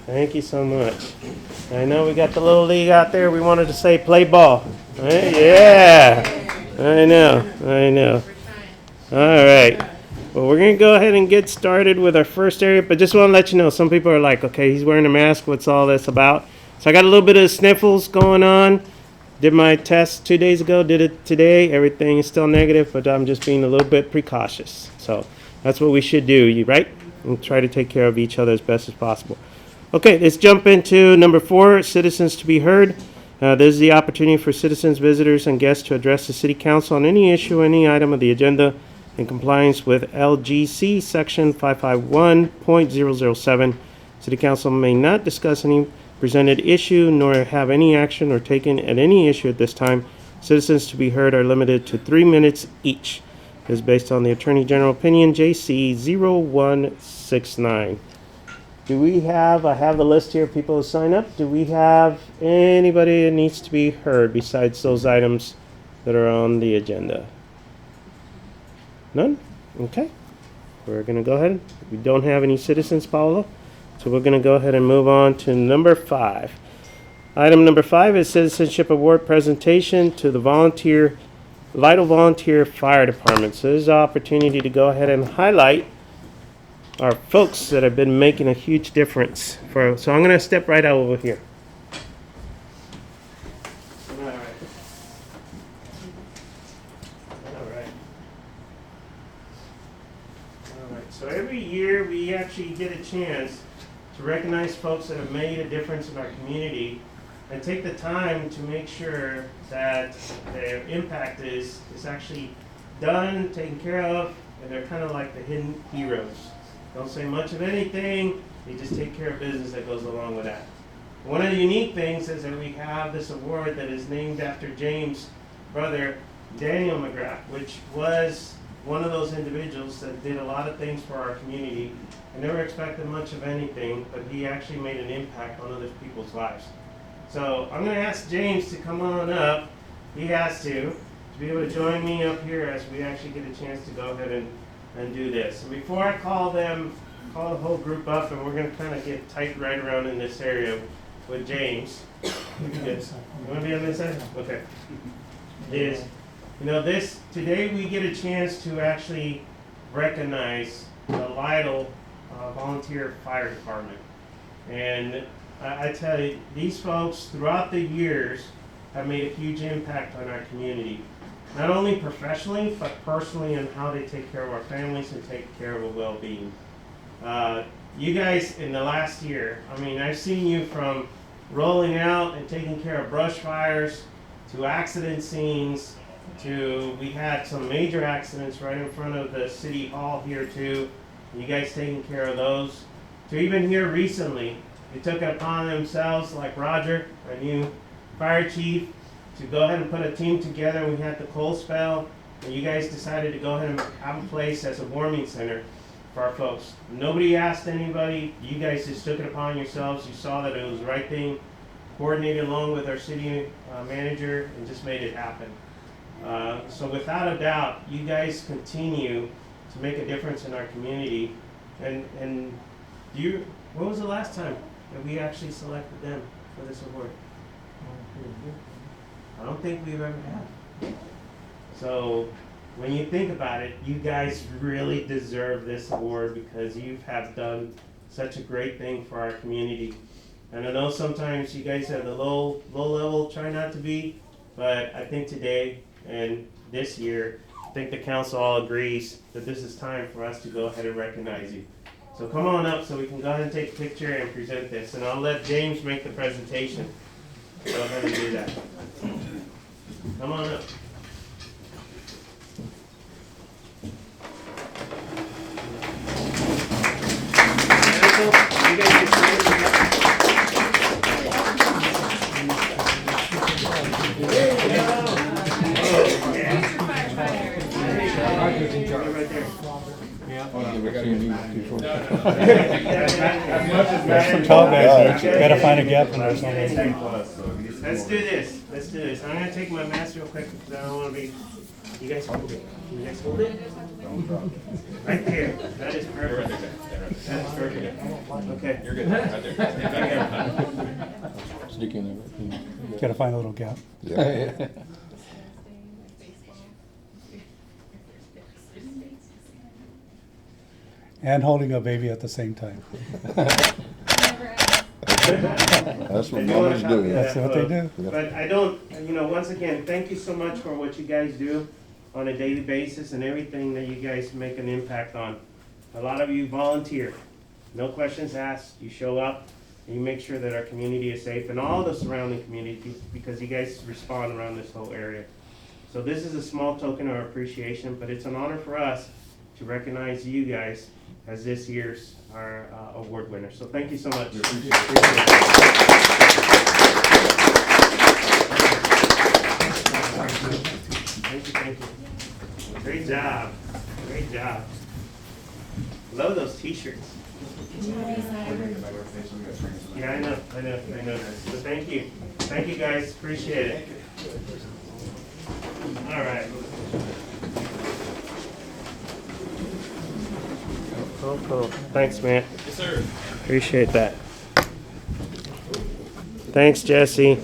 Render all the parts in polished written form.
Thank you so much. I know we got the little league out there. We wanted to say play ball. Right? Yeah. I know. All right. Well, we're going to go ahead and get started with our first area, but just want to let you know, some people are like, okay, he's wearing a mask. What's all this about? So I got a little bit of sniffles going on. Did my test 2 days ago, did it today. Everything is still negative, but I'm just being a little bit precautious. So that's what we should do, right? And try to take care of each other as best as possible. Okay, let's jump into number 4, citizens to be heard. This is the opportunity for citizens, visitors, and guests to address the City Council on any issue, any item of the agenda in compliance with LGC Section 551.007. City Council may not discuss any presented issue nor have any action or taken at any issue at this time. Citizens to be heard are limited to 3 minutes each. This is based on the Attorney General opinion JC 0169. I have the list here of people who sign up. Do we have anybody that needs to be heard besides those items that are on the agenda? None? Okay. We're going to go ahead. We don't have any citizens, Paolo. So we're going to go ahead and move on to number 5. Item number 5 is Citizenship Award presentation to the Lytle Volunteer Fire Department. So this is an opportunity to go ahead and highlight our folks that have been making a huge difference. So I'm going to step right out over here. All right. So every year we actually get a chance to recognize folks that have made a difference in our community and take the time to make sure that their impact is actually done, taken care of, and they're kind of like the hidden heroes. Don't say much of anything, they just take care of business that goes along with that. One of the unique things is that we have this award that is named after James' brother, Daniel McGrath, which was one of those individuals that did a lot of things for our community. I never expected much of anything, but he actually made an impact on other people's lives. So I'm going to ask James to come on up. He has to be able to join me up here as we actually get a chance to go ahead and do this. And before I call the whole group up, and we're going to kind of get tight right around in this area with James. You want to be on this side? Okay. Today we get a chance to actually recognize the Lytle Volunteer Fire Department. And I tell you, these folks throughout the years have made a huge impact on our community. Not only professionally, but personally in how they take care of our families and take care of our well-being. You guys, in the last year, I've seen you from rolling out and taking care of brush fires, to accident scenes, to we had some major accidents right in front of the city hall here too. You guys taking care of those. To even here recently, they took it upon themselves, like Roger, our new fire chief, to go ahead and put a team together. We had the cold spell, and you guys decided to go ahead and have a place as a warming center for our folks. Nobody asked anybody. You guys just took it upon yourselves. You saw that it was the right thing, coordinated along with our city manager, and just made it happen. So without a doubt, you guys continue to make a difference in our community. And when was the last time that we actually selected them for this award? I don't think we've ever had. So when you think about it, you guys really deserve this award because you have done such a great thing for our community. And I know sometimes you guys have the low level, try not to be, but I think today and this year, I think the council all agrees that this is time for us to go ahead and recognize you. So come on up so we can go ahead and take a picture and present this. And I'll let James make the presentation. Go ahead and do that. Come on up. You guys can Tall guys, gotta find a gap in there somewhere. Let's do this. I'm gonna take my mask real quick because I don't want to be You guys hold it. You guys hold it? Right there. That is perfect. That is perfect. Okay. You're good. Right there. Stick in there. Gotta find a little gap. Yeah. And holding a baby at the same time. That's what I do wanna mamas copy do. that That's what they do. photo. But I don't, once again, thank you so much for what you guys do on a daily basis and everything that you guys make an impact on. A lot of you volunteer, no questions asked, you show up, and you make sure that our community is safe and all the surrounding communities because you guys respond around this whole area. So this is a small token of appreciation, but it's an honor for us to recognize you guys as this year's our award winner. So thank you so much. Thank you. Great job. Great job. Love those t-shirts. Yeah, I know. So thank you. Thank you guys. Appreciate it. All right. Cool. Thanks, man. Yes, sir. Appreciate that. Thanks, Jesse.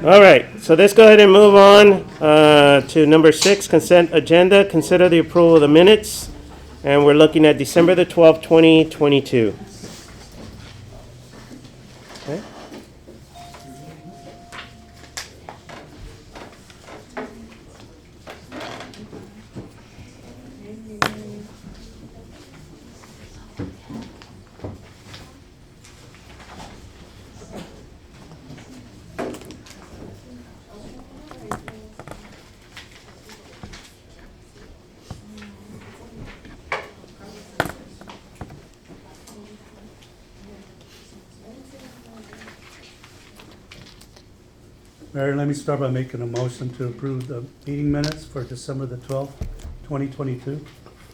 All right, so let's go ahead and move on to number 6, consent agenda. Consider the approval of the minutes, and we're looking at December the 12th, 2022. Okay. Mayor, let me start by making a motion to approve the meeting minutes for December the 12th, 2022.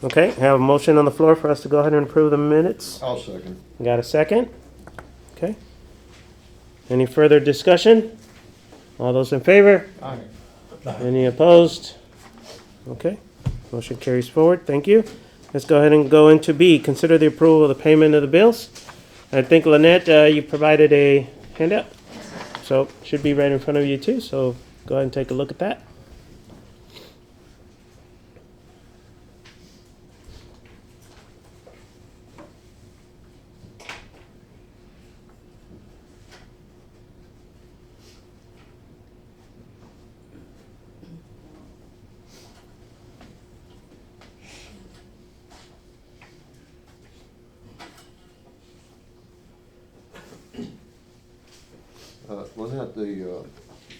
Okay, have a motion on the floor for us to go ahead and approve the minutes. I'll second. Got a second? Okay. Any further discussion? All those in favor? Aye. Any opposed? Okay, motion carries forward. Thank you. Let's go ahead and go into B. Consider the approval of the payment of the bills. I think, Lynette, you provided a handout. So should be right in front of you too. So go ahead and take a look at that. Lynette, the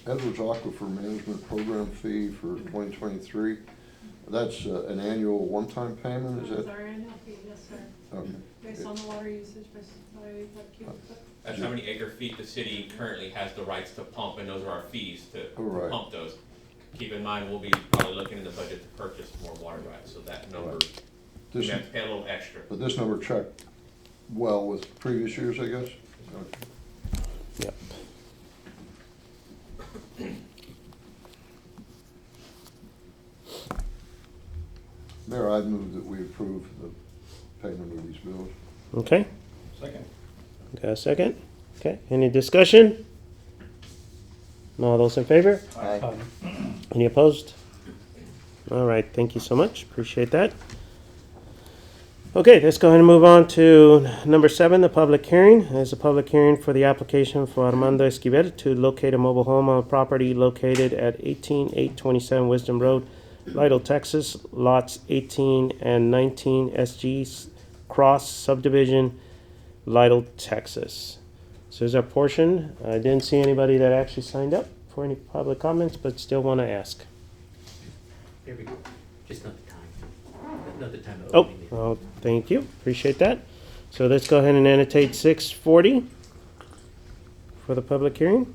Edwards Aquifer Management Program fee for 2023, that's an annual one-time payment, is That's that? our annual fee, yes, sir. Okay. Based on the water usage by that cubic foot. That's how many acre feet the city currently has the rights to pump, and those are our fees to Right. pump those. Keep in mind, we'll be probably looking in the budget to purchase more water rights, so that number, we This, have to pay a little extra. but this number checked well with previous years, I guess? Okay. Yep. Mayor, I'd move that we approve the payment of these bills. Okay. Second. Got a second? Okay. Any discussion? All those in favor? Aye. Any opposed? All right, thank you so much. Appreciate that. Okay, let's go ahead and move on to number 7, the public hearing. There's a public hearing for the application for Armando Esquivel to locate a mobile home on property located at 18827 Wisdom Road, Lytle, Texas, lots 18 and 19 SG Cross Subdivision, Lytle, Texas. So there's our portion. I didn't see anybody that actually signed up for any public comments, but still want to ask. There we go. Just not the time. Not the time of Oh, opening it. well, thank you. Appreciate that. So let's go ahead and annotate 6:40 for the public hearing.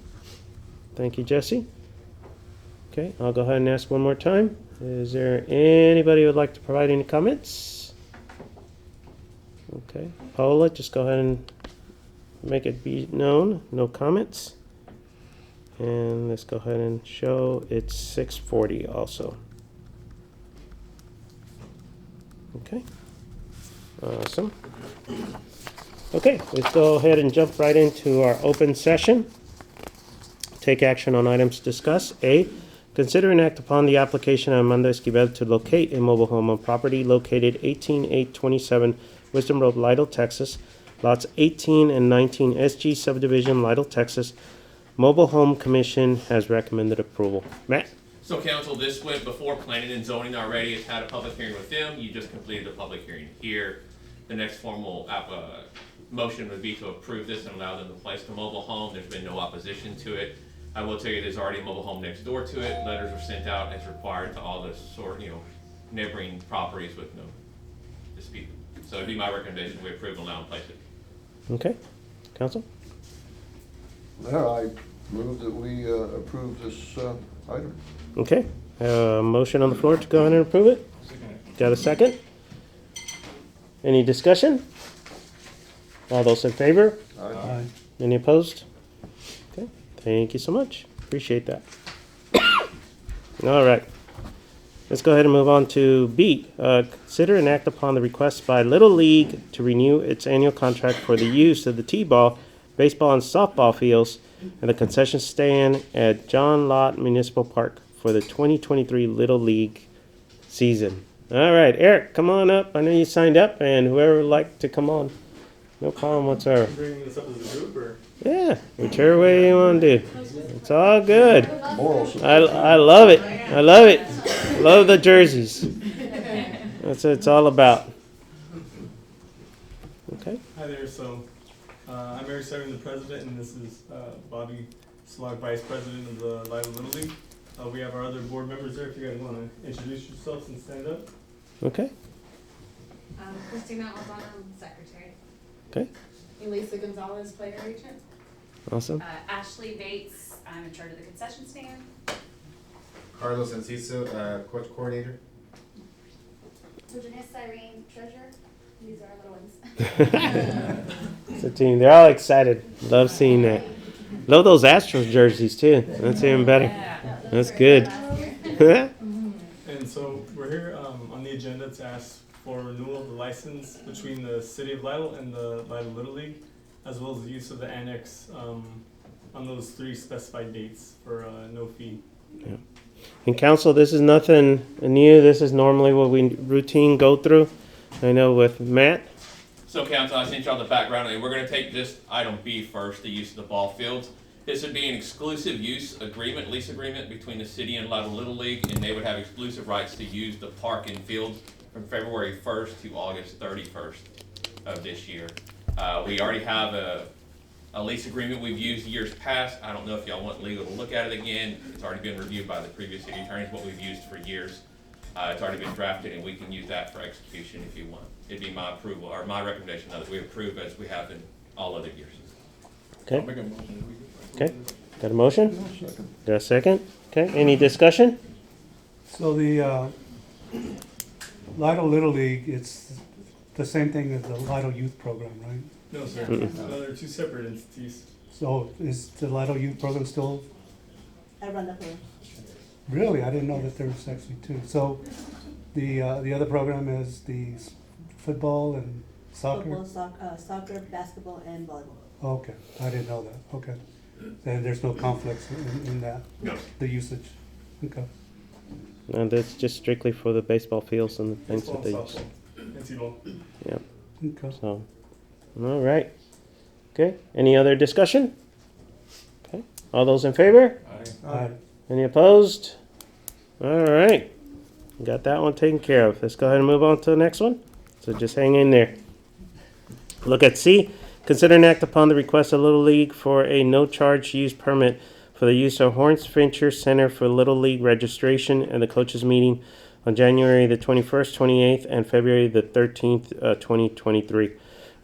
Thank you, Jesse. Okay, I'll go ahead and ask one more time. Is there anybody who would like to provide any comments? Okay, Paula, just go ahead and make it be known. No comments. And let's go ahead and show it's 6:40 also. Okay. Awesome. Okay, let's go ahead and jump right into our open session. Take action on items discussed. A, consider and act upon the application of Amanda Esquivel to locate a mobile home on property located 18827 Wisdom Road, Lytle, Texas, lots 18 and 19 SG subdivision, Lytle, Texas. Mobile Home Commission has recommended approval. Matt? So council, this went before planning and zoning already. It's had a public hearing with them. You just completed a public hearing here. The next formal motion would be to approve this and allow them to place the mobile home. There's been no opposition to it. I will tell you, there's already a mobile home next door to it. Letters were sent out as required to all the neighboring properties with no dispute. So it'd be my recommendation, we approve and allow them to place it. Okay. Council? There, I move that we approve this item. Okay. Motion on the floor to go ahead and approve it? Got a second? Any discussion? All those in favor? Aye. Any opposed? Okay. Thank you so much. Appreciate that. All right. Let's go ahead and move on to B. Consider and act upon the request by Little League to renew its annual contract for the use of the T-ball, baseball, and softball fields and the concession stand at John Lott Municipal Park for the 2023 Little League season. All right, Eric, come on up. I know you signed up, and whoever would like to come on, no problem whatsoever. Bringing this up as a group, or? Yeah, whichever way you want to do. It's all good. Moral support. I love it. I love it. Love the jerseys. That's what it's all about. Okay. Hi there, so I'm Eric Severn, the president, and this is Bobby Slog, vice president of the Lytle Little League. We have our other board members there, if you guys want to introduce yourselves and stand up. Okay. Christina Albano, secretary. Okay. Elisa Gonzalez, player agent. Awesome. Ashley Bates, I'm in charge of the concession stand. Carlos Enciso, coach coordinator. So Janice Irene, treasurer. These are our little ones. It's a team. They're all excited. Love seeing that. Love those Astros jerseys too. That's even better. That's good. And so we're here on the agenda to ask for renewal of the license between the city of Lytle and the Lytle Little League, as well as the use of the annex on those 3 specified dates for no fee. Yeah. And council, this is nothing new. This is normally what we routine go through. I know with Matt. So council, I sent y'all the background, and we're gonna take this item B first, the use of the ball fields. This would be an exclusive use agreement, lease agreement between the city and Lytle Little League, and they would have exclusive rights to use the park and fields from February 1st to August 31st of this year. We already have a lease agreement we've used years past. I don't know if y'all want legal to look at it again. It's already been reviewed by the previous city attorneys, what we've used for years. It's already been drafted, and we can use that for execution if you want. It'd be my approval, or my recommendation that we approve as we have in all other years. Okay. Okay. Got a motion? Second. Got a second? Okay. Any discussion? So the Lytle Little League, it's the same thing as the Lytle Youth Program, right? No, sir. No, they're 2 separate entities. So is the Lytle Youth Program still, I run the program. really? I didn't know that there was actually 2. So the other program is the football and soccer? Football, soccer, basketball, and volleyball. Okay, I didn't know that. Okay. And there's no conflicts in that, No. the usage? Okay. No, that's just strictly for the baseball fields and the things Baseball that they and use. softball. And T-ball. Okay. So, all right. Okay. Any other discussion? Okay. All those in favor? Aye. Any opposed? All right. Got that one taken care of. Let's go ahead and move on to the next one. So just hang in there. Look at C. Consider and act upon the request of Little League for a no-charge use permit for the use of Horns Fincher Center for Little League registration and the coaches meeting on January the 21st, 28th, and February the 13th, 2023.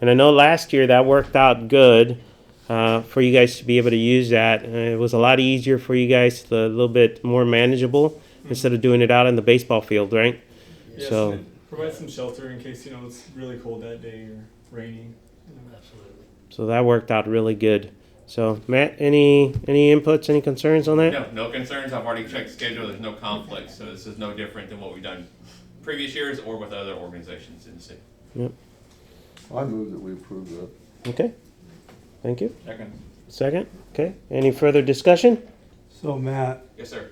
And I know last year that worked out good for you guys to be able to use that. It was a lot easier for you guys, a little bit more manageable instead of doing it out in the baseball field, right? Yes, So- and it provides some shelter in case, it's really cold that day or rainy. Absolutely. So that worked out really good. So Matt, any inputs, any concerns on that? No, no concerns. I've already checked the schedule. There's no conflict, so this is no different than what we've done previous years or with other organizations in the city. Yep. I move that we approve that. Okay. Thank you. Second. Second. Okay. Any further discussion? So Matt, Yes, sir.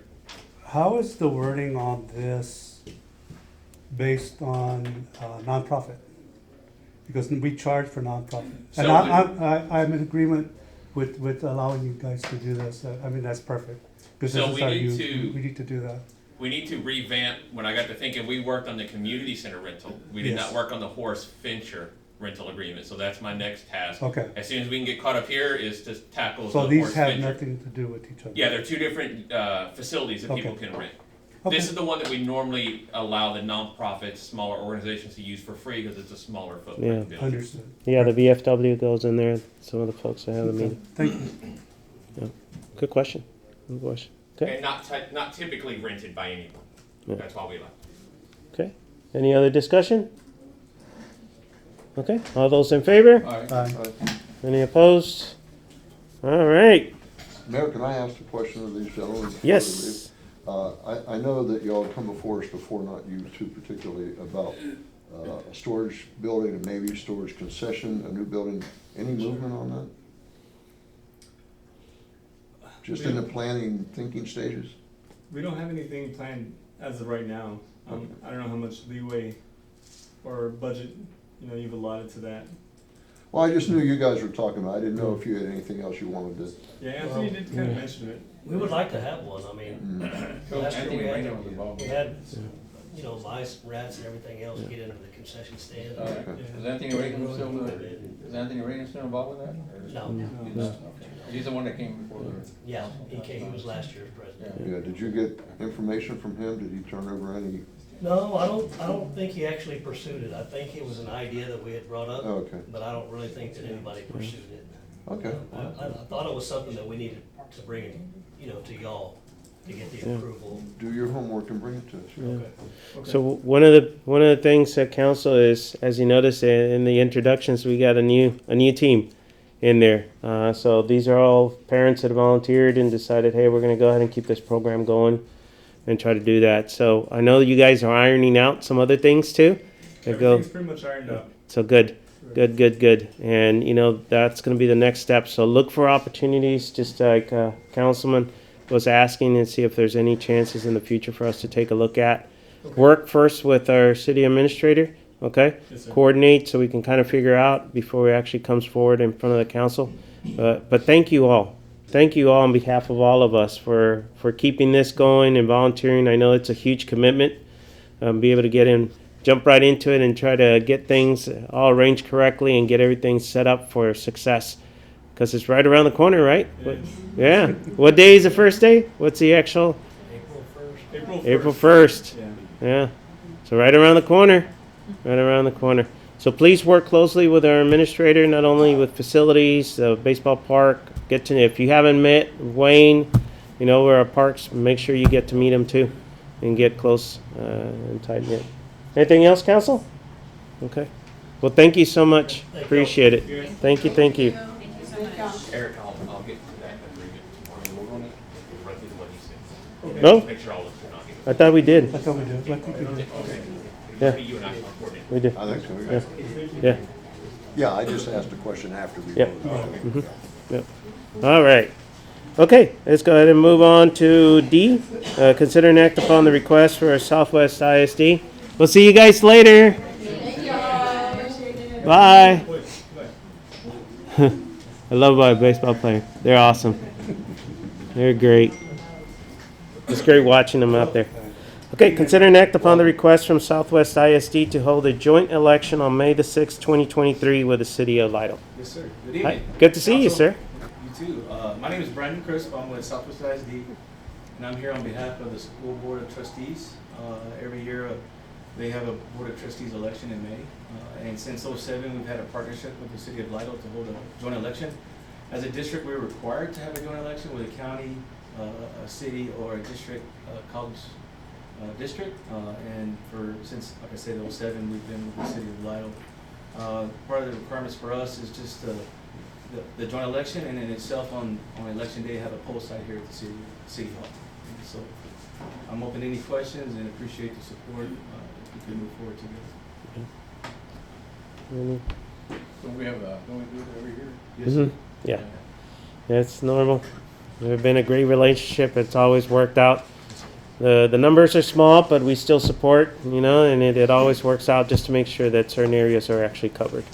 how is the wording on this based on nonprofit? Because we charge for nonprofit. So And I'm in agreement with allowing you guys to do this. I mean, that's perfect. Because So this is we our need youth. to- We need to do that. We need to revamp, when I got to thinking, we worked on the community center rental. We did Yes. not work on the Horace Fincher rental agreement, so that's my next task. Okay. As soon as we can get caught up here is to tackle the So Horace these have Fincher. nothing to do with each other? Yeah, they're two different facilities that Okay. people can rent. Okay. This is the one that we normally allow the nonprofits, smaller organizations to use for free because it's a smaller footprint. Yeah. building. Understood. Yeah, the VFW goes in there. Some of the folks that have the meeting. Thank you. Good question. Good question. Okay. And not typically rented by anyone. Yeah. That's why we allow. Okay. Any other discussion? Okay. All those in favor? Bye. Any opposed? All right. Mayor, can I ask a question of these gentlemen? before they Yes. leave? I know that y'all come before us before, not you two particularly, about a storage building and maybe storage concession, a new building. Any movement on that? Just in the planning, thinking stages? We don't have anything planned as of right now. I don't know how much leeway or budget, you've allotted to that. Well, I just knew you guys were talking about it. I didn't know if you had anything else you wanted to. Yeah, Anthony did kind of mention it. We would like to have one, I mean, last year we had, mice, rats and everything else get into the concession stand. Is Anthony Reagan still involved with that? No, He's the one that came before the. yeah, he was last year's president. Yeah, did you get information from him? Did he turn over any? No, I don't think he actually pursued it. I think it was an idea that we had brought up. Oh, okay. But I don't really think that anybody pursued it. Okay. I thought it was something that we needed to bring, to y'all to get the approval. Do your homework and bring it to us. Okay. So one of the things at council is, as you notice in the introductions, we got a new team in there. So these are all parents that volunteered and decided, hey, we're going to go ahead and keep this program going and try to do that. So I know you guys are ironing out some other things too. Everything's pretty much ironed out. So good. And that's going to be the next step. So look for opportunities, just like Councilman was asking, and see if there's any chances in the future for us to take a look at. Okay. Work first with our city administrator, okay? Yes, sir. Coordinate so we can kind of figure out before it actually comes forward in front of the council. But thank you all. Thank you all on behalf of all of us for keeping this going and volunteering. I know it's a huge commitment. Be able to get in, jump right into it and try to get things all arranged correctly and get everything set up for success. Because it's right around the corner, right? Yeah. What day is the first day? What's the actual? April 1st. Yeah. So right around the corner. Right around the corner. So please work closely with our administrator, not only with facilities, the baseball park. Get to, if you haven't met Wayne, where our parks, make sure you get to meet him too and get close and tight knit. Anything else, council? Okay. Well, thank you so much. Appreciate it. Thank you. Thank you so much. Eric, I'll get to that agreement tomorrow. We're going to run through what he said. No? Make sure all of us are not getting. I thought we did. I thought we did. I think we did. Yeah. You and I can coordinate. We did. I think so, Yeah. Yeah. Yeah, I just asked a question after we Yep. voted. Yep. All right. Okay, let's go ahead and move on to D. Consider and act upon the request for Southwest ISD. We'll see you guys later. Bye. I love my baseball player. They're awesome. They're great. It's great watching them out there. Okay, consider and act upon the request from Southwest ISD to hold a joint election on May the 6th, 2023 with the city of Lytle. Yes, sir. Good Hi. evening. Good to see you, sir. You too. My name is Brandon Crisp. I'm with Southwest ISD, and I'm here on behalf of the School Board of Trustees. Every year they have a Board of Trustees election in May, and since 2007 we've had a partnership with the city of Lytle to hold a joint election. As a district, we're required to have a joint election with a county, a city, or a district college district. And since, like I said, 2007, we've been with the city of Lytle. Part of the requirements for us is just to the joint election, and in itself on election day, have a poll site here at the city hall. And so I'm open to any questions and appreciate the support, if we can move forward together. Don't we do it every year? Yes, sir. Yeah, it's normal. We've been a great relationship. It's always worked out. The numbers are small, but we still support, and it always works out just to make sure that certain areas are actually covered.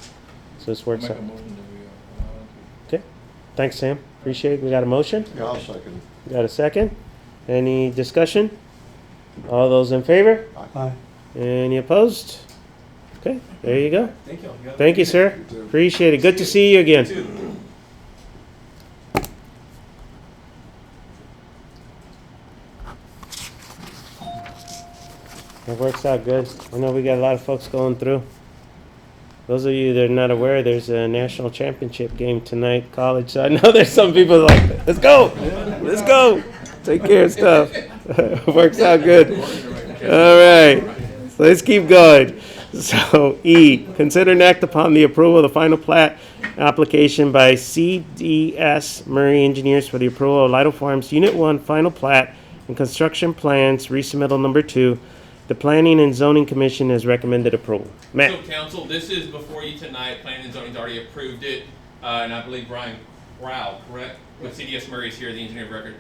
So this works Make out. a motion that we allow it Okay. Thanks, Sam. Appreciate it. We got a motion? Yeah, I'll second. Got a second? Any discussion? All those in favor? Aye. Any opposed? Okay, there you go. Thank you. Thank you, sir. Appreciate it. Good to see you again. Too. It works out good. I know we got a lot of folks going through. Those of you that are not aware, there's a national championship game tonight, college. So I know there's some people like, let's go, let's go, take care of stuff. Works out good. All right, so let's keep going. So E, consider and act upon the approval of the final plat application by CDS Murray Engineers for the approval of Lytle Farms Unit 1 final plat and construction plans, resubmittal number 2. The Planning and Zoning Commission has recommended approval. Matt. So council, this is before you tonight. Planning and Zoning's already approved it. And I believe Brian Crow, correct? With CDS Murray is here, the engineer of record.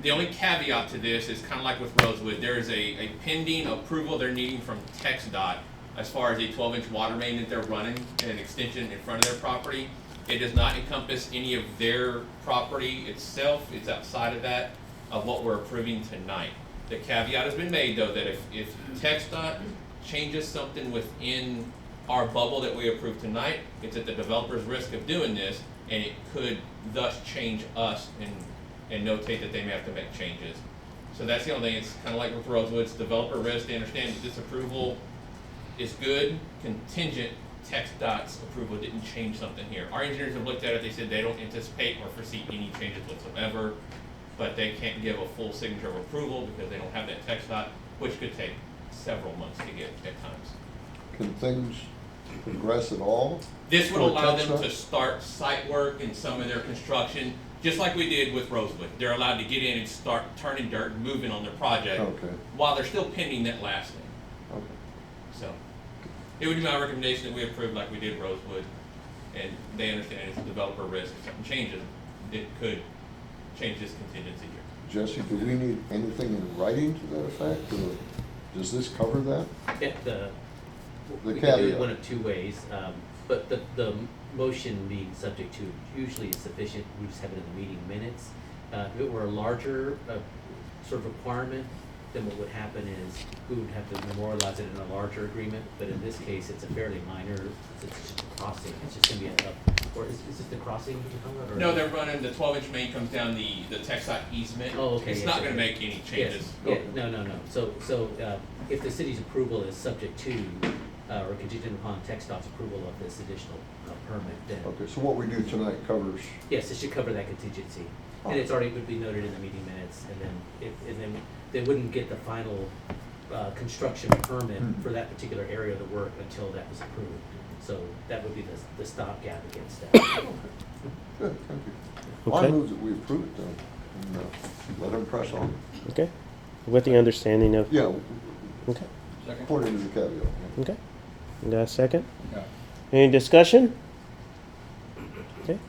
The only caveat to this is kind of like with Rosewood. There is a pending approval they're needing from TxDOT as far as a 12-inch water main that they're running and an extension in front of their property. It does not encompass any of their property itself. It's outside of that, of what we're approving tonight. The caveat has been made, though, that if TxDOT changes something within our bubble that we approved tonight, it's at the developer's risk of doing this, and it could thus change us and notate that they may have to make changes. So that's the only thing. It's kind of like with Rosewood. It's developer risk. They understand that this approval is good, contingent. TxDOT's approval didn't change something here. Our engineers have looked at it. They said they don't anticipate or foresee any changes whatsoever, but they can't give a full signature of approval because they don't have that TxDOT, which could take several months to get at times. Can things progress at all? This would for allow them TxDOT? to start site work and some of their construction, just like we did with Rosewood. They're allowed to get in and start turning dirt and moving on their project Okay, while they're still pending that last thing. okay. So it would be my recommendation that we approve like we did Rosewood, and they understand it's a developer risk. If something changes, it could change this contingency here. Jesse, do we need anything in writing to that effect, or does this cover that? Yeah, The we can do it caveat. one of two ways, but the motion being subject to usually is sufficient. We just have it in the meeting minutes. If it were a larger sort of requirement, then what would happen is we would have to memorialize it in a larger agreement. But in this case, it's a fairly minor. It's just a crossing. It's just going to be or is this the crossing you're talking about? Or No, they're running, the 12-inch main comes down the TxDOT easement. Oh, okay. It's yes, not okay. gonna make any changes. Yes, yeah, no. So if the city's approval is subject to, or contingent upon TxDOT's approval of this additional permit, then, Okay, so what we do tonight covers, yes, it should cover that contingency. And it's already would be noted in the meeting minutes, and then they wouldn't get the final, construction permit for that particular area of the work until that was approved. So that would be the stopgap against that. good, thank you. Well, I Okay. move that we approve it then, and let them press on. Okay. With the understanding of. Yeah, Okay. Second? according to the caveat. yeah. Okay. You got a second? Yeah. Any discussion? Okay.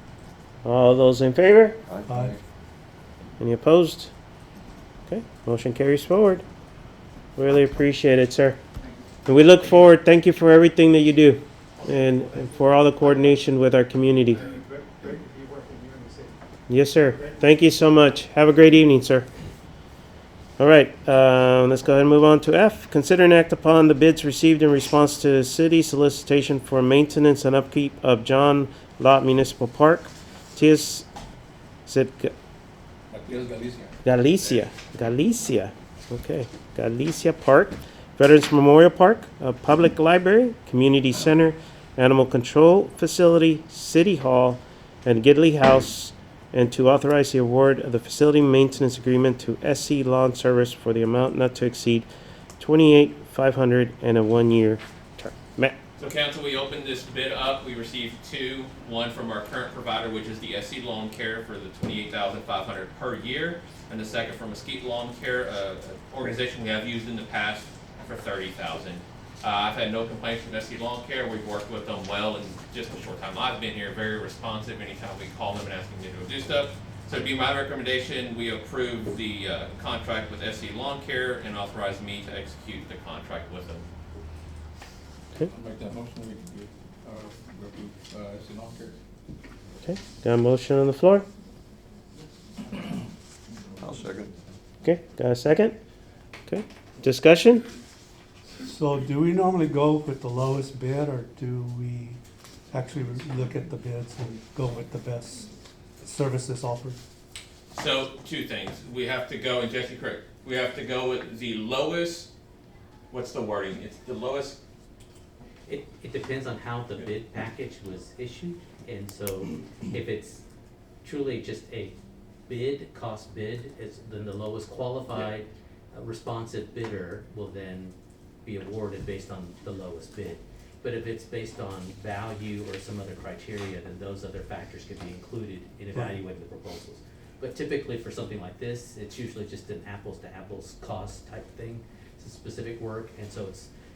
All those in favor? Aye. Any opposed? Okay. Motion carries forward. Really appreciate it, sir. And we look forward. Thank you for everything that you do, and for all the coordination with our community. Yes, sir. Thank you so much. Have a great evening, sir. All right, let's go ahead and move on to F. Consider and act upon the bids received in response to city solicitation for maintenance and upkeep of John Lott Municipal Park. Is it Galicia? Okay, Galicia Park, Veterans Memorial Park, a public library, community center, animal control facility, city hall, and Gidley House, and to authorize the award of the facility maintenance agreement to SC Lawn Service for the amount not to exceed $28,500 and a 1-year term. Matt. So council, we opened this bid up. We received two, one from our current provider, which is the SC Lawn Care for the $28,500 per year, and the second from Mesquite Lawn Care, an organization we have used in the past for $30,000. I've had no complaints from SC Lawn Care. We've worked with them well in just the short time I've been here. Very responsive anytime we call them and ask them to do stuff. So it'd be my recommendation, we approve the contract with SC Lawn Care and authorize me to execute the contract with them. I'll make that motion, we can give, approve, SC Lawn Care. Okay, got a motion on the floor? I'll second. Okay, got a second? Okay, discussion? So do we normally go with the lowest bid, or do we actually look at the bids and go with the best services offered? So two things, we have to go, and Jesse, correct, we have to go with the lowest, what's the wording? It's the lowest. It depends on how the bid package was issued, and so if it's truly just a cost bid, then the lowest qualified responsive bidder will then be awarded based on the lowest bid. But if it's based on value or some other criteria, then those other factors could be included in evaluating the proposals. But typically for something like this, it's usually just an apples to apples cost type thing. It's a specific work, and so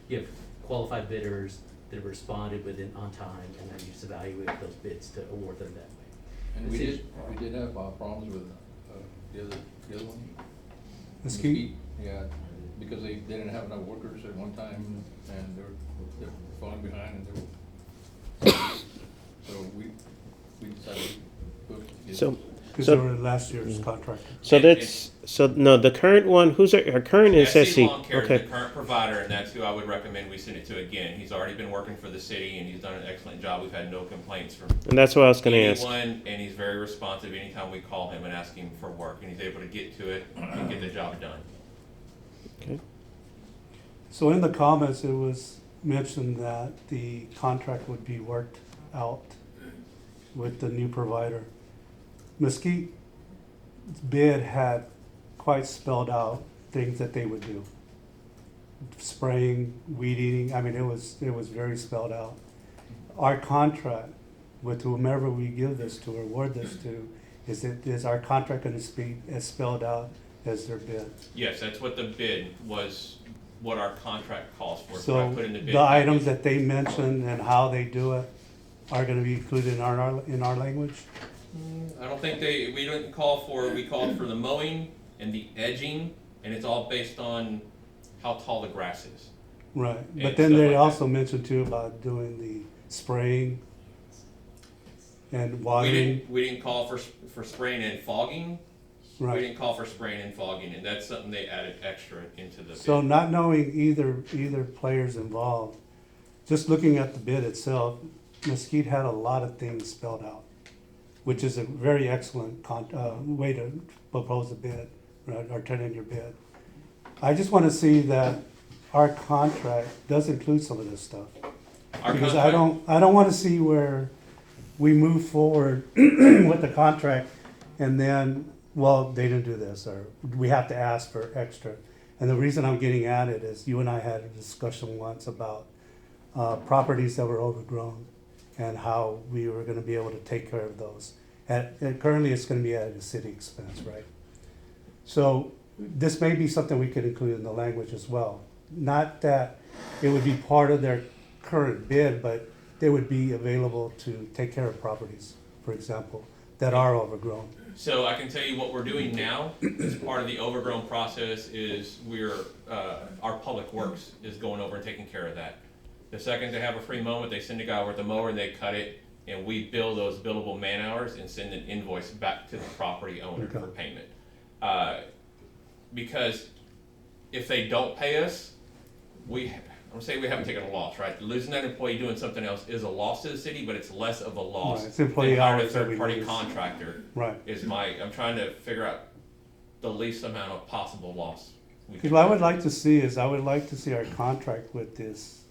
you have qualified bidders that have responded within on time, and then you just evaluate those bids to award them that way. And we did have problems with the other one. Mesquite? Yeah, because they didn't have enough workers at one time, and they were falling behind, and they were, so we decided to book. So, Because they were last year's contract. so that's, so no, the current one, who's our current is SC? Lawn Care is Okay, the current provider, and that's who I would recommend we send it to again. He's already been working for the city, and he's done an excellent job. We've had no complaints from and that's what I was gonna ask. anyone, and he's very responsive anytime we call him and ask him for work, and he's able to get to it and get the job done. Okay. So in the comments, it was mentioned that the contract would be worked out with the new provider. Mesquite's bid had quite spelled out things that they would do. Spraying, weed eating, I mean, it was very spelled out. Our contract with whomever we give this to or award this to, is our contract gonna be as spelled out as their bid? Yes, that's what the bid was, what our contract calls for. what I So put in the bid the items package. that they mentioned and how they do it are gonna be included in our language? I don't think we didn't call for, we called for the mowing and the edging, and it's all based on how tall the grass is. Right, And but then stuff they like also mentioned too about doing the spraying and watering. We didn't call for spraying and fogging. We Right, didn't call for spraying and fogging, and that's something they added extra into the bid. so not knowing either players involved, just looking at the bid itself, Mesquite had a lot of things spelled out, which is a very excellent way to propose a bid, right, or turn in your bid. I just wanna see that our contract does include some of this stuff. Our Because contract- I don't wanna see where we move forward with the contract and then, well, they didn't do this, or we have to ask for extra. And the reason I'm getting at it is you and I had a discussion once about properties that were overgrown and how we were gonna be able to take care of those. And currently it's gonna be at a city expense, right? So this may be something we could include in the language as well. Not that it would be part of their current bid, but they would be available to take care of properties, for example, that are overgrown. So I can tell you what we're doing now, as part of the overgrown process, is our public works is going over and taking care of that. The second they have a free moment, they send a guy over with the mower and they cut it, and we bill those billable man hours and send an invoice back to the property owner Okay. for payment. Because if they don't pay us, I'm gonna say we haven't taken a loss, right? Losing that employee doing something else is a loss to the city, but it's less of a loss Right, it's employee than hiring a hours that we third-party lose. contractor. Right. I'm trying to figure out the least amount of possible loss. Because what I would like to see is, I would like to see our contract with this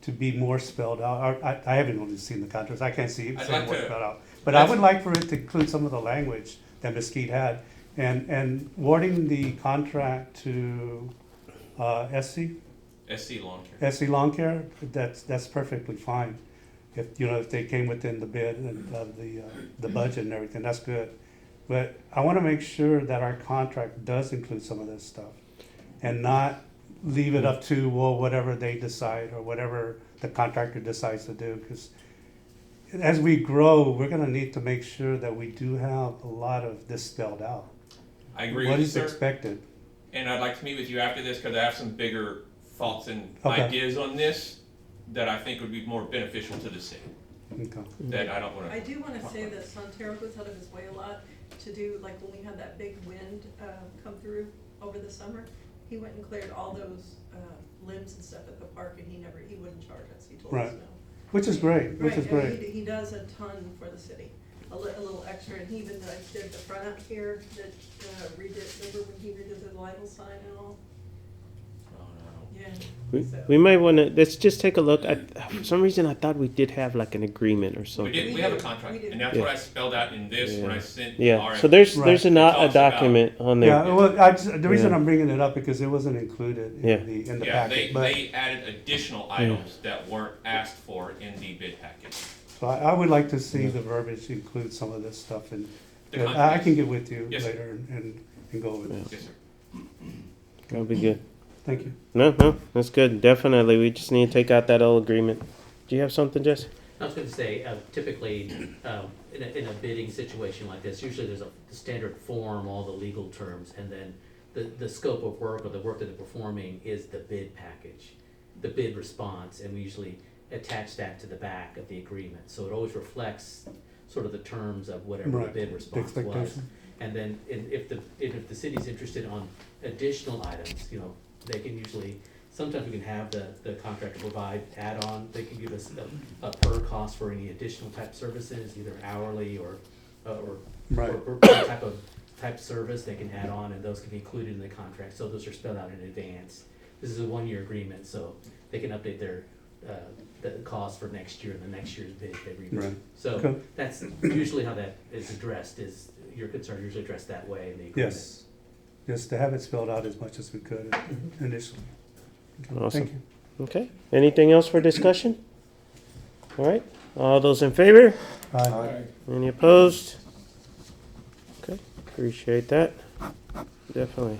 to be more spelled out. I haven't really seen the contracts, I can't see it I'd like more to- spelled out. But I would like for it to include some of the language that Mesquite had. And awarding the contract to SC, SC Lawn Care. SC Lawn Care, that's perfectly fine. If, if they came within the bid and of the budget and everything, that's good. But I wanna make sure that our contract does include some of this stuff and not leave it up to, well, whatever they decide or whatever the contractor decides to do, because as we grow, we're gonna need to make sure that we do have a lot of this spelled out. I agree What with you, is sir. expected? And I'd like to meet with you after this because I have some bigger thoughts and Okay. ideas on this that I think would be more beneficial to the city. Okay. That I don't want I to. do wanna say that Sonterra goes out of his way a lot to do, like when we had that big wind, come through over the summer, he went and cleared all those, limbs and stuff at the park, and he wouldn't charge us, he told us Right. no. Which is great, which is Right, and great. he does a ton for the city, a little extra, and he even did the front up here, that, redid, remember when he redid the Lytle sign and all? Yeah. We might want to, let's just take a look. For some reason, I thought we did have like an agreement or We something. did. We have a contract, and that's what I spelled out in this when I sent. Yeah, our- so there's Right. a It talks about- document on there. Yeah, well, the reason I'm bringing it up because it wasn't included Yeah. in the Yeah, packet, but. they added additional items that weren't asked for in the bid package. So I would like to see the verbiage include some of this stuff, and The I contract. can get with you Yes, sir. later and go over this. Yes, sir. That'll be good. Thank you. No, that's good. Definitely. We just need to take out that old agreement. Do you have something, Jesse? I was gonna say, typically, in a bidding situation like this, usually there's a standard form, all the legal terms, and then the scope of work or the work that they're performing is the bid package, the bid response, and we usually attach that to the back of the agreement. So it always reflects sort of the terms of whatever the Right. bid The response was. expectation. And then if the city's interested on additional items, they can usually, sometimes we can have the contractor provide add-on, they can give us a per cost for any additional type services, either hourly or Right. or type service they can add on, and those can be included in the contract, so those are spelled out in advance. This is a one-year agreement, so they can update their, the cost for next year and the next year's bid they rebid. Right. So Okay. that's usually how that is addressed, is your concern usually addressed that way in the agreement. Yes. Just to have it spelled out as much as we could initially. Okay, Awesome. Thank you. Okay. Anything else for discussion? All right. All those in favor? Aye. Any opposed? Okay. Appreciate that. Definitely.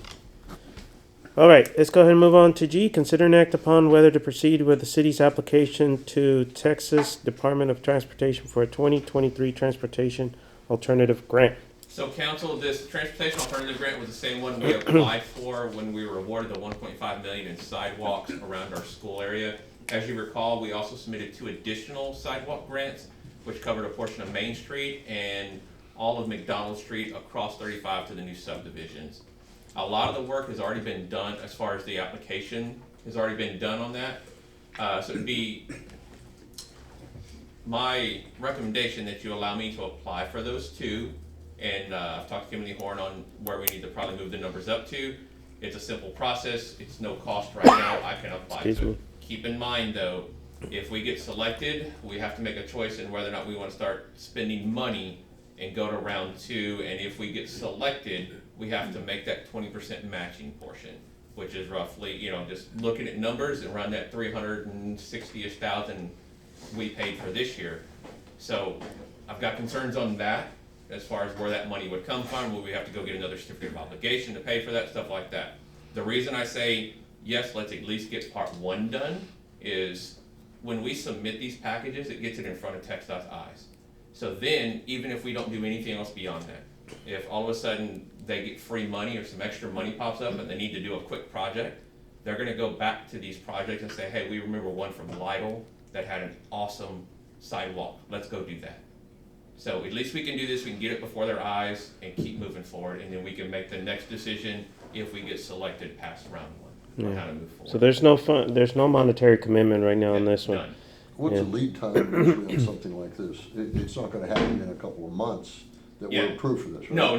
All right. Let's go ahead and move on to G. Consider and act upon whether to proceed with the city's application to Texas Department of Transportation for a 2023 Transportation Alternative Grant. So council, this transportation alternative grant was the same one we applied for when we were awarded the 1.5 million in sidewalks around our school area. As you recall, we also submitted 2 additional sidewalk grants, which covered a portion of Main Street and all of McDonald Street across 35 to the new subdivisions. A lot of the work has already been done as far as the application has already been done on that. So it'd be my recommendation that you allow me to apply for those 2. And I've talked to Kimberly Horn on where we need to probably move the numbers up to. It's a simple process. It's no cost right now. I can apply Excuse to me. it. Keep in mind though, if we get selected, we have to make a choice in whether or not we want to start spending money and go to round 2. And if we get selected, we have to make that 20% matching portion, which is roughly, just looking at numbers around that 360-ish thousand we paid for this year. So I've got concerns on that, as far as where that money would come from. Will we have to go get another certificate of obligation to pay for that, stuff like that? The reason I say, yes, let's at least get part 1 done, is when we submit these packages, it gets it in front of TxDOT's eyes. So then, even if we don't do anything else beyond that, if all of a sudden they get free money or some extra money pops up and they need to do a quick project, they're gonna go back to these projects and say, hey, we remember one from Lytle that had an awesome sidewalk, let's go do that. So at least we can do this, we can get it before their eyes and keep moving forward, and then we can make the next decision if we get selected past round 1, on how to move forward. So there's no monetary commitment right now on this one. None. What's Yeah. the lead time usually on something like this? It's not gonna happen in a couple of months that Yeah. we're approved for this, right? No.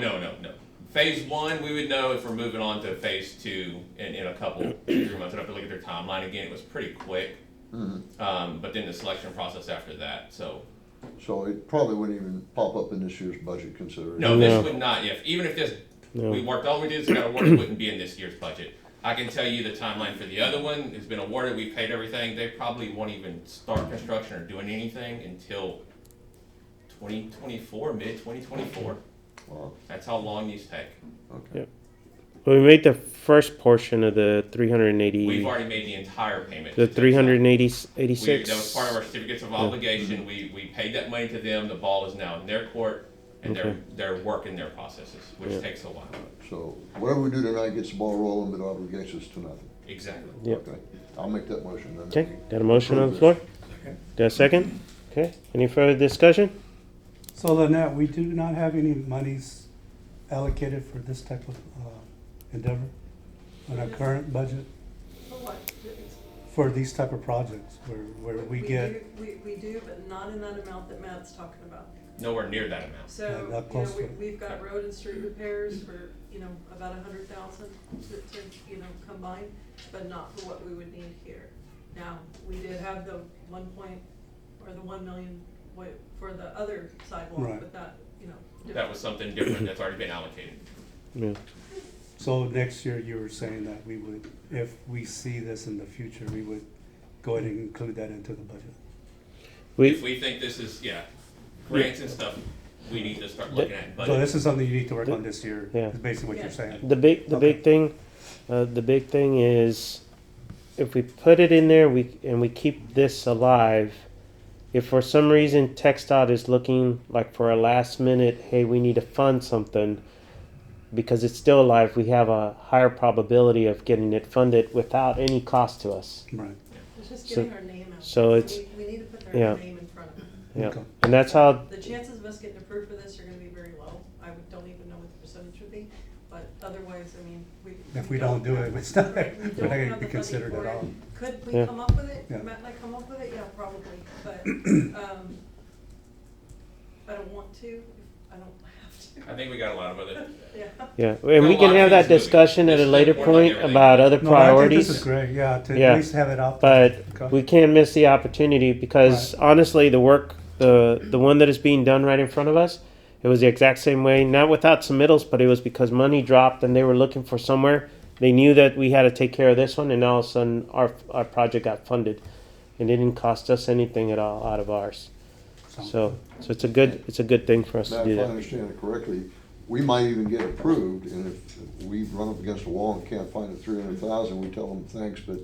Phase 1, we would know if we're moving on to phase 2 in a couple, 2-3 months. I'd have to look at their timeline again. It was pretty quick. But then the selection process after that, so. So it probably wouldn't even pop up in this year's budget consideration. No, this would not, even if this, No. we worked, all we did is got awarded, it wouldn't be in this year's budget. I can tell you the timeline for the other one has been awarded, we've paid everything, they probably won't even start construction or doing anything until 2024, mid-2024. Wow, That's how long these take. okay. Yep. Well, we made the first portion of the 380. We've already made the entire payment. The to Texas. 386. That was part of our certificates of obligation. We paid that money to them. The ball is now in their court, and Okay. they're working their processes, which Yeah. takes a while. So whatever we do tonight gets the ball rolling, but obligations to nothing. Exactly. Yep. Okay, I'll make that motion then. Okay, got a motion on the floor? Got a second? Okay, any further discussion? So Lynette, we do not have any monies allocated for this type of endeavor on our current budget For what? for these type of projects where we get, We do, but not in that amount that Matt's talking about. Nowhere near that amount. So, Yeah, not close to it. we've got road and street repairs for, about 100,000 to combine, but not for what we would need here. Now, we did have the 1 million for the other sidewalk, Right. but that, That was something different that's already been allocated. Yeah. so next year you were saying that we would, if we see this in the future, we would go ahead and include that into the budget. If we think this is, grants and stuff, we need to start looking at So budget. this is something you need to work on this year, Yeah. is basically what you're Yeah. saying. The big thing is, if we put it in there, we keep this alive. If for some reason TxDOT is looking like for a last minute, hey, we need to fund something, because it's still alive, we have a higher probability of getting it funded without any cost to us. Right. it's just So- getting our name out. so it's- We need to put their yeah. name in front of it. Yeah, Okay. and that's how. The chances of us getting approved for this are gonna be very low. Don't even know what the percentage would be, but otherwise, I mean, If we don't do it, it's not, Right, we we're not don't gonna have be the considered funding at for all. it. Could we Yeah. come up with it? Yeah. Matt and I come up with it? Yeah, probably, but, I don't want to, I don't have to. I think we got a lot of other. Yeah. Yeah, Got a and we lot can of have that things moving. discussion at a This is later important point like everything. about other No, I think priorities. this is great, yeah, to Yeah. at least have it out there. But Okay. we can't miss the opportunity, because honestly, the work, the one that is being done right in front of us, it was the exact same way, not without submittals, but it was because money dropped and they were looking for somewhere. They knew that we had to take care of this one, and all of a sudden our project got funded, and it didn't cost us anything at all out of ours. So it's a good thing for us Now, to do if I that. understand it correctly, we might even get approved, and if we run up against a wall and can't find the 300,000, we tell them thanks, but,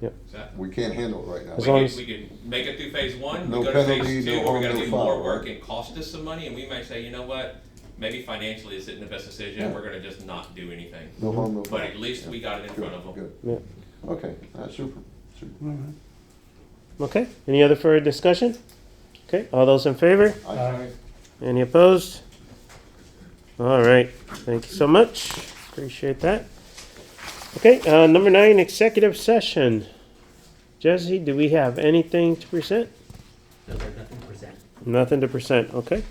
Exactly. we can't handle it right now. As long as- We could make it through phase one, No we go to penalty, phase two, no where we harm, gotta no do more foul, work right? and cost us some money, and we might say, you know what? Maybe financially this isn't the best decision, Yeah. we're gonna just not do anything. No harm, no foul. But at least we got it in front of them. Good. Yeah. Okay, that's super. All right. Okay, any other further discussion? Okay, all those in favor? I- Any opposed? All right, thank you so much. Appreciate that. Okay, number 9, executive session. Jesse, do we have anything to present? No, there's nothing to present. Nothing to present, okay.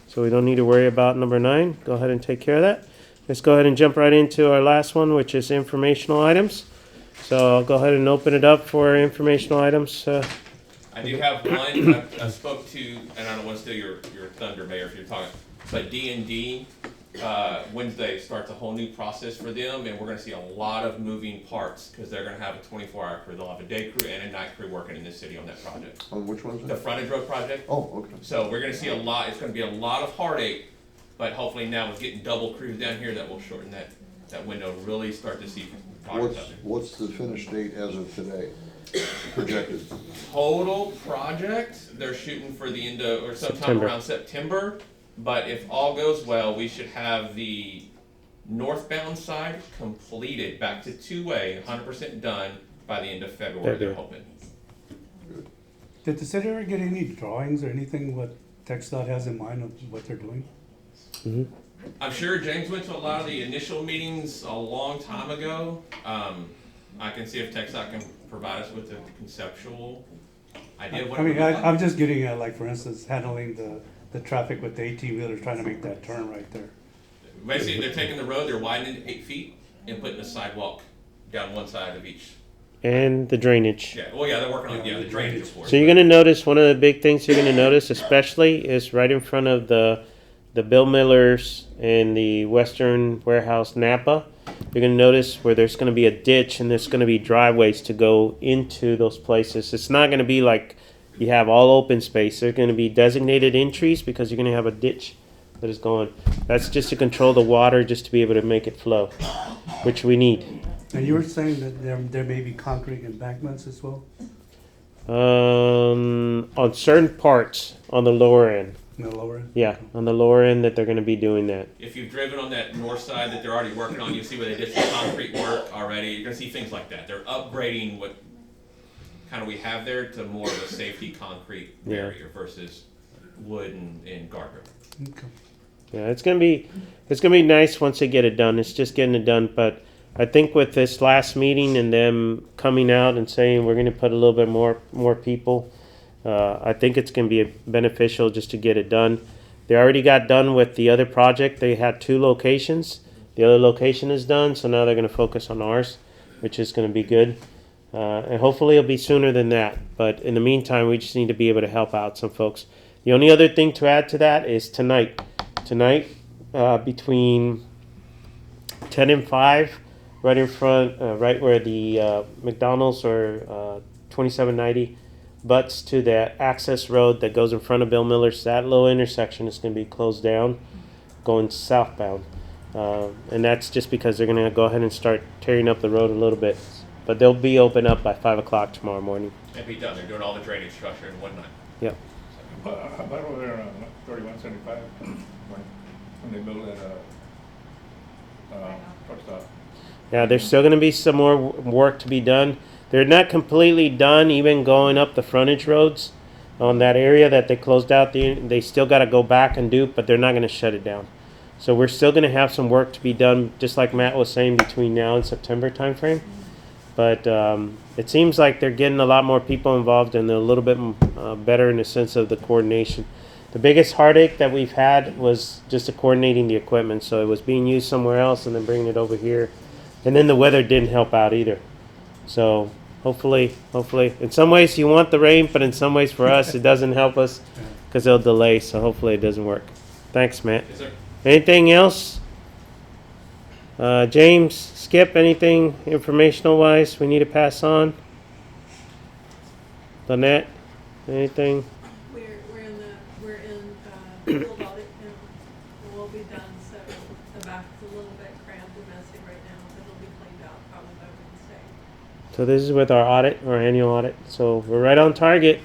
So we don't need to worry about number 9. Go ahead and take care of that. Let's go ahead and jump right into our last one, which is informational items. So I'll go ahead and open it up for informational items. I do have one, I spoke to, and I don't wanna steal your thunder, Mayor, if you're talking, but D&D, Wednesday starts a whole new process for them, and we're gonna see a lot of moving parts, cause they're gonna have a 24-hour crew, they'll have a day crew and a night crew working in this city on that project. On which one's The that? frontage road project, Oh, okay. so we're gonna see a lot, it's gonna be a lot of heartache, but hopefully now with getting double crews down here, that will shorten that window, really start to see progress out there. What's the finish date as of today projected? Total project, they're shooting for the end of, or sometime September. around September. But if all goes well, we should have the northbound side completed back to two-way, 100% done by the end of February, they're hoping. Did the city ever get any drawings or anything what TxDOT has in mind of what they're doing? I'm sure James went to a lot of the initial meetings a long time ago. I can see if TxDOT can provide us with a conceptual idea of what I it would mean, look like. I'm just getting at, like, for instance, handling the traffic with the 18-wheelers trying to make that turn right there. Basically, they're taking the road, they're widening it 8 feet and putting a sidewalk down one side of each. And the drainage. Yeah, well, yeah, they're working on, the drainage report. So you're gonna notice, one of the big things you're gonna notice especially is right in front of the Bill Millers and the Western Warehouse Napa. you're gonna notice where there's gonna be a ditch and there's gonna be driveways to go into those places. It's not gonna be like you have all open space. They're gonna be designated entries because you're gonna have a ditch that is going. That's just to control the water, just to be able to make it flow, which we need. And you were saying that there may be concrete embankments as well? On certain parts on the lower end. In the lower end? Yeah, on the lower end that they're gonna be doing that. If you've driven on that north side that they're already working on, you see where they did some concrete work already. You're gonna see things like that. They're upgrading what kind of we have there to more of a safety concrete barrier versus wood and guardrail. Okay. Yeah, it's gonna be nice once they get it done. It's just getting it done, but I think with this last meeting and them coming out and saying we're gonna put a little bit more people, I think it's gonna be beneficial just to get it done. They already got done with the other project. They had 2 locations. The other location is done, so now they're gonna focus on ours, which is gonna be good. And hopefully it'll be sooner than that. But in the meantime, we just need to be able to help out some folks. The only other thing to add to that is tonight. Tonight, between 10 and 5, right in front, right where the McDonald's or 2790 butts to that access road that goes in front of Bill Miller's, that little intersection is going to be closed down going southbound. And that's just because they're going to go ahead and start tearing up the road a little bit. But they'll be open up by 5 o'clock tomorrow morning. They'll be done. They're doing all the drainage structure in one night. Yep. How about over there on 3175, when they build that, truck stop? Yeah, there's still going to be some more work to be done. They're not completely done, even going up the frontage roads on that area that they closed out. They still got to go back and do, but they're not going to shut it down. So we're still going to have some work to be done, just like Matt was saying, between now and September timeframe. But it seems like they're getting a lot more people involved and they're a little bit better in the sense of the coordination. The biggest heartache that we've had was just coordinating the equipment. So it was being used somewhere else and then bringing it over here. And then the weather didn't help out either. So hopefully, in some ways you want the rain, but in some ways for us it doesn't help us because it'll delay. So hopefully it doesn't work. Thanks, Matt. Yes, sir. Anything else? James, Skip, anything informational wise we need to pass on? Lynette, anything? We're in field audit now, and we'll be done, so the back's a little bit cramped and messy right now, but it'll be cleaned out probably by Wednesday. So this is with our audit, our annual audit. So we're right on target,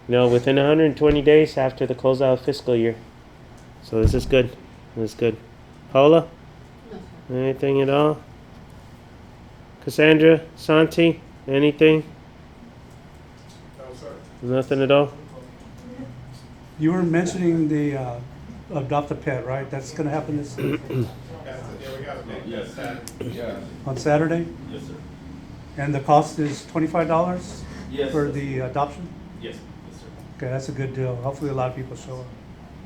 within 120 days after the closeout fiscal year. So this is good. This is good. Paula? Anything at all? Cassandra, Santi, anything? No, sir. Nothing at all? You were mentioning the adopt a pet, right? That's gonna happen this Yeah, we got a date. Yes. Yeah. on Saturday? Yes, sir. And the cost is $25 Yes. for the adoption? Yes, yes, sir. Okay, that's a good deal. Hopefully a lot of people show up.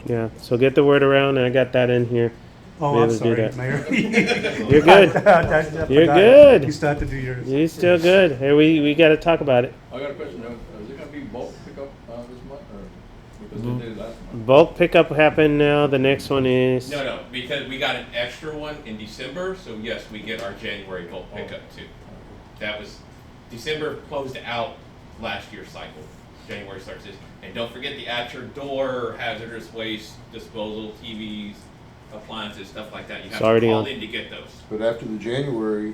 Yeah, so get the word around, and I got that in here. Oh, Be I'm able to do sorry, that. Mayor. You're good. I You're forgot. good. You still have to do yours. You're still good. Hey, we got to talk about it. I got a question, is it gonna be bulk pickup, this month, or, because they did it last month? Bulk pickup happened now. The next one is. No, because we got an extra one in December, so yes, we get our January bulk pickup too. That was, December closed out last year's cycle. January starts this. And don't forget the at your door hazardous waste disposal, TVs, appliances, stuff like that. You have to call in to get those. But after the January,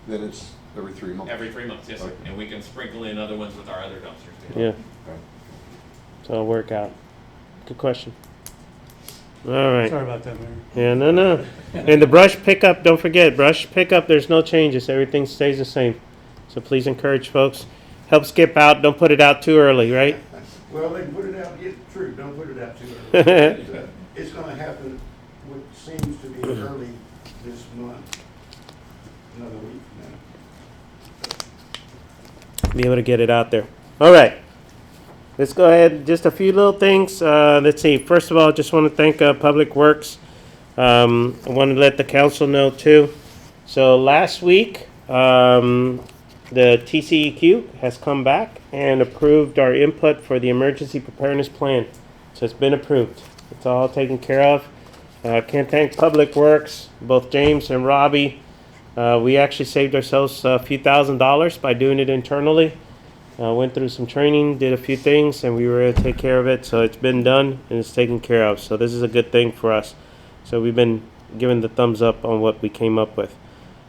then it's every 3 months. Every 3 months, yes, sir. Okay. And we can sprinkle in other ones with our other dumpsters too. Yeah. Okay. So it'll work out. Good question. All right. Sorry about that, Mayor. Yeah, no. And the brush pickup, don't forget, brush pickup, there's no changes. Everything stays the same. So please encourage folks. Help skip out. Don't put it out too early, right? Well, they can put it out, true, don't put it out too early. It's gonna happen, what seems to be early this month, another week from now. Be able to get it out there. All right. Let's go ahead. Just a few little things. Let's see. First of all, just want to thank Public Works. I want to let the council know too. So last week, the TCEQ has come back and approved our input for the emergency preparedness plan. So it's been approved. It's all taken care of. Can't thank Public Works, both James and Robbie, We actually saved ourselves a few $1,000s by doing it internally. Went through some training, did a few things, and we were able to take care of it. So it's been done and it's taken care of. So this is a good thing for us. So we've been given the thumbs up on what we came up with.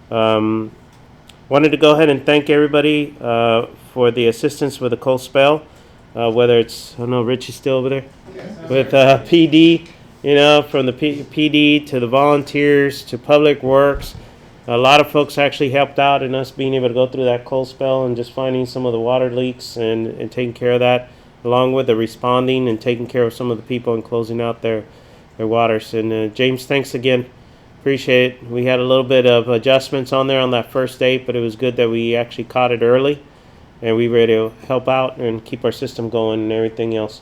Wanted to go ahead and thank everybody for the assistance with the cold spell. Whether it's, I don't know, Rich is still over there? With PD, from the PD to the volunteers to Public Works. A lot of folks actually helped out in us being able to go through that cold spell and just finding some of the water leaks and taking care of that, along with the responding and taking care of some of the people and closing out their waters. And James, thanks again. Appreciate it. We had a little bit of adjustments on there on that first date, but it was good that we actually caught it early and we were able to help out and keep our system going and everything else.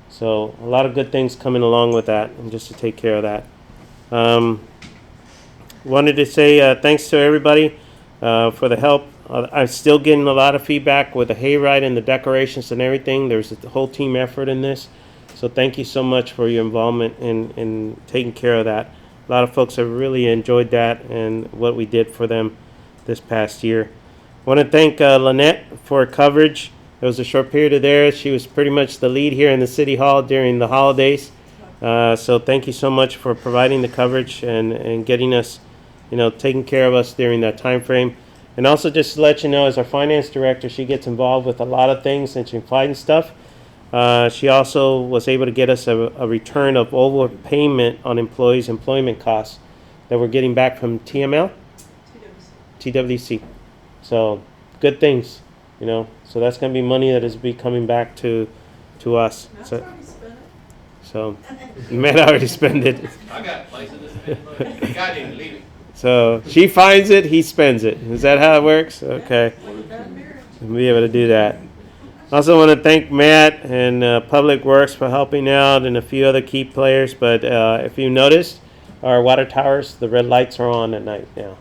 So a lot of good things coming along with that and just to take care of that. Wanted to say thanks to everybody for the help. I'm still getting a lot of feedback with the hayride and the decorations and everything. There's a whole team effort in this. So thank you so much for your involvement in taking care of that. A lot of folks have really enjoyed that and what we did for them this past year. I want to thank Lynette for her coverage. It was a short period of there. She was pretty much the lead here in the City Hall during the holidays. So thank you so much for providing the coverage and getting us, taking care of us during that time frame. And also just to let you know, as our finance director, she gets involved with a lot of things and she finds stuff. She also was able to get us a return of overpayment on employees' employment costs that we're getting back from TML? TWC. So good things, So that's going to be money that is be coming back to us. So you might already spend it. I got places to spend money. The guy didn't leave it. So she finds it, he spends it. Is that how it works? Okay. We'll be able to do that. Also want to thank Matt and Public Works for helping out and a few other key players. But if you noticed, our water towers, the red lights are on at night now.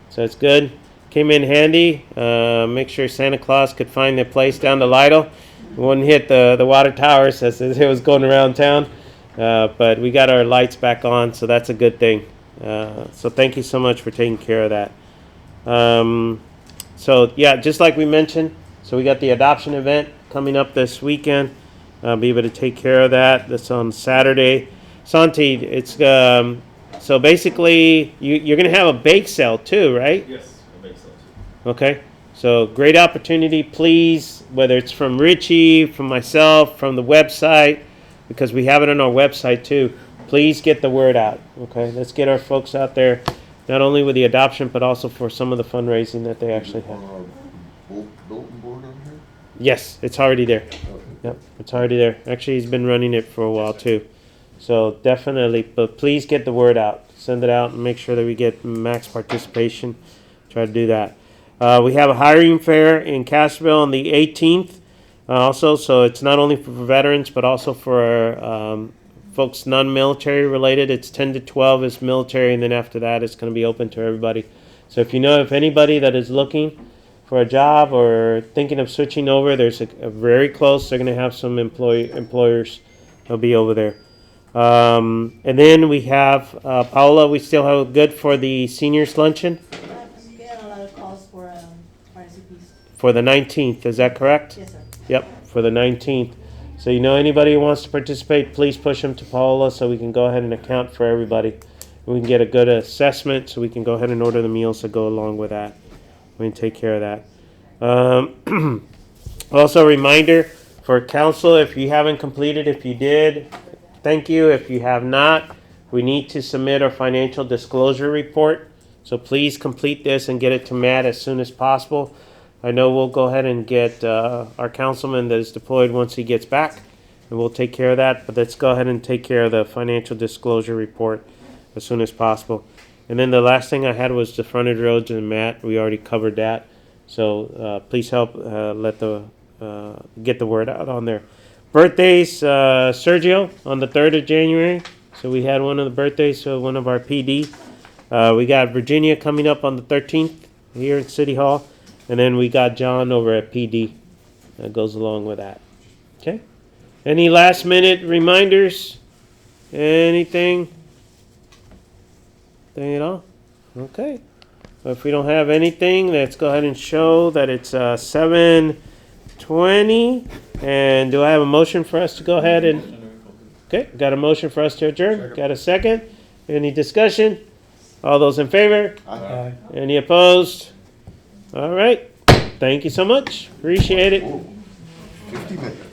So it's good. Came in handy. Make sure Santa Claus could find their place down to Lytle. Wouldn't hit the water towers as it was going around town. But we got our lights back on, so that's a good thing. So thank you so much for taking care of that. So yeah, just like we mentioned, so we got the adoption event coming up this weekend. Be able to take care of that. That's on Saturday. Santi, it's so basically you're going to have a bake sale too, right? Yes, a bake sale too. Okay. So great opportunity, please, whether it's from Richie, from myself, from the website, because we have it on our website too. Please get the word out. Okay, let's get our folks out there, not only with the adoption, but also for some of the fundraising that they actually have. On our bulletin board on here? Yes, it's already there. Okay. Yep, it's already there. Actually, he's been running it for a while too. So definitely, but please get the word out. Send it out and make sure that we get max participation. Try to do that. We have a hiring fair in Castroville on the 18th. Also, so it's not only for veterans, but also for folks non-military related. It's 10 to 12 is military, and then after that it's going to be open to everybody. So if you know of anybody that is looking for a job or thinking of switching over, there's a very close. They're going to have some employers that'll be over there. And then we have Paola. We still have good for the seniors luncheon. We get a lot of calls for RSVPs. For the 19th, is that correct? Yes, sir. Yep, for the 19th. So anybody who wants to participate, please push them to Paola so we can go ahead and account for everybody. We can get a good assessment so we can go ahead and order the meals that go along with that. We can take care of that. Also a reminder for council, if you haven't completed, if you did, thank you. If you have not, we need to submit our financial disclosure report. So please complete this and get it to Matt as soon as possible. I know we'll go ahead and get our councilman that is deployed once he gets back, and we'll take care of that. But let's go ahead and take care of the financial disclosure report as soon as possible. And then the last thing I had was the frontage roads, and Matt, we already covered that. So please help get the word out on there. Birthdays, Sergio on the 3rd of January. So we had one of the birthdays, so one of our PD. We got Virginia coming up on the 13th here at City Hall. And then we got John over at PD that goes along with that. Okay? Any last minute reminders? Anything? Anything at all? Okay. If we don't have anything, let's go ahead and show that it's 7:20. And do I have a motion for us to go ahead and? Okay, got a motion for us to adjourn. Got a second? Any discussion? All those in favor? Aye. Any opposed? All right. Thank you so much. Appreciate it. 50 minutes.